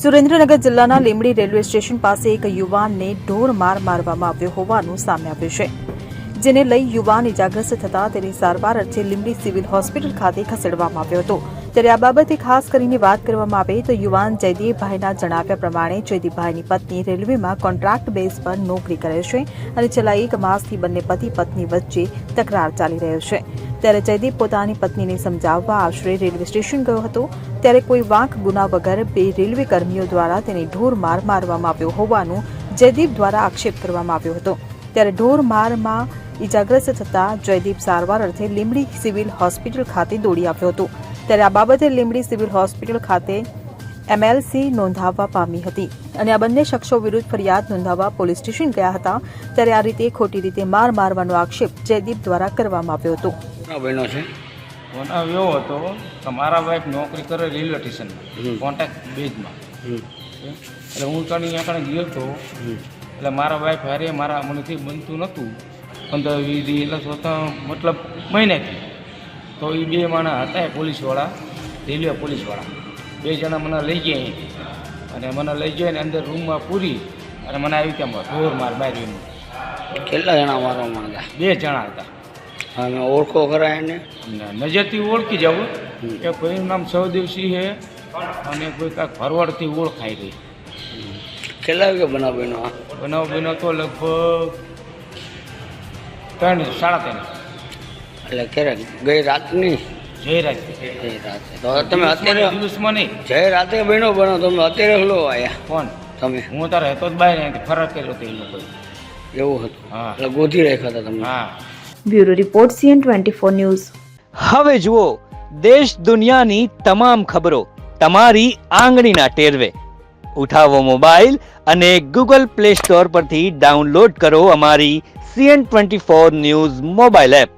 સુરેન્દ્રનગર જિલ્લાના Limbdi railway station પાસે એક યુવાનને ઢોર માર મારવામાં આવ્યો હોવાનું સામે આવ્યું છે, જેને લઈ યુવાન ઇજાગ્રસ્ત થતા તેની સારવાર અર્થે લીંબડી સિવિલ હોસ્પિટલ ખાતે ખસેડવામાં આવ્યો હતો। ત્યારે આ બાબતે ખાસ કરીને વાત કરવામાં આવે તો યુવાન જયદીપભાઈના જણાવ્યા પ્રમાણે જયદીપભાઈની પત્ની રેલવેમાં કોન્ટ્રાક્ટ બેઝ પર નોકરી કરે છે અને છેલ્લા 1 માસથી બંને પતિ પત્ની વચ્ચે તકરાર ચાલી રહ્યો છે। ત્યારે જયદીપ પોતાની પત્નીને સમજાવવા આશરે રેલવે સ્ટેશન ગયો હતો, ત્યારે કોઈ વાંક ગુના વગર બે રેલવે કર્મીઓ દ્વારા તેને ઢોર માર મારવામાં આવ્યો હોવાનું જયદીપ દ્વારા આક્ષેપ કરવામાં આવ્યો હતો। ત્યારે ઢોર મારમાં ઇજાગ્રસ્ત થતા જયદીપ સારવાર અર્થે લીંબડી સિવિલ હોસ્પિટલ ખાતે દોડી આવ્યો હતો। ત્યારે આ બાબતે લીંબડી સિવિલ હોસ્પિટલ ખાતે MLC નોંધાવવા પામી હતી અને આ બંને શખ્સો વિરુદ્ધ ફરિયાદ નોંધાવવા પોલીસ સ્ટેશન ગયા હતા। ત્યારે આ રીતે ખોટી રીતે માર મારવાનો આક્ષેપ જયદીપ દ્વારા કરવામાં આવ્યો હતો। બન્યો છે બનાવ એવો હતો કે મારા વાઈફ નોકરી કરે રેલવે સ્ટેશનમાં કોન્ટ્રાક્ટ બેઝમાં, એટલે હું ત્યાં ગયો હતો। એટલે મારા વાઈફ હારે મારા મનેથી બનતું નહોતું 15-20 દી, એટલે સ્વતઃ મતલબ મહિનાથી તો એ બે માણસ હતા પોલીસવાળા, રેલવે પોલીસવાળા, 2 જણા મને લઈ ગયા અને મને લઈ જઈને અંદર રૂમમાં પૂરી અને મને આવી ત્યાં ઢોર માર બારીનું। કેટલા જણા મારવામાં હતા? 2 જણા હતા। અને ઓળખો કરાય એને? નજરથી ઓળખી જવું કે કોઈનું નામ સહદેવસિંહ છે અને કોઈ કાંઈક ભરવાડથી ઓળખાઈ ગઈ। કેટલા વાગે બનાવ બન્યો? બનાવ બન્યો તો લગભગ 3-3:30। એટલે ક્યારે? ગઈ રાતની? જય રાત ગઈ રાતે। તો તમે અત્યારે દિવસમાં નહીં, જય રાતે બન્યો તમે અત્યારે હલો આવ્યા? કોણ? તમે? હું તારે હતો જ બહાર ને ફરક કર્યો હતો એ લોકો। એવું હતું? હા, એટલે ગોધી રાખ્યા હતા તમે? હા। Bureau report CN24 news. હવે જુઓ દેશ દુનિયાની તમામ ખબરો તમારી આંગળીના ટેરવે। ઉઠાવો મોબાઈલ અને Google Play Store પરથી ડાઉનલોડ કરો અમારી CN24 ન્યૂઝ મોબાઈલ એપ।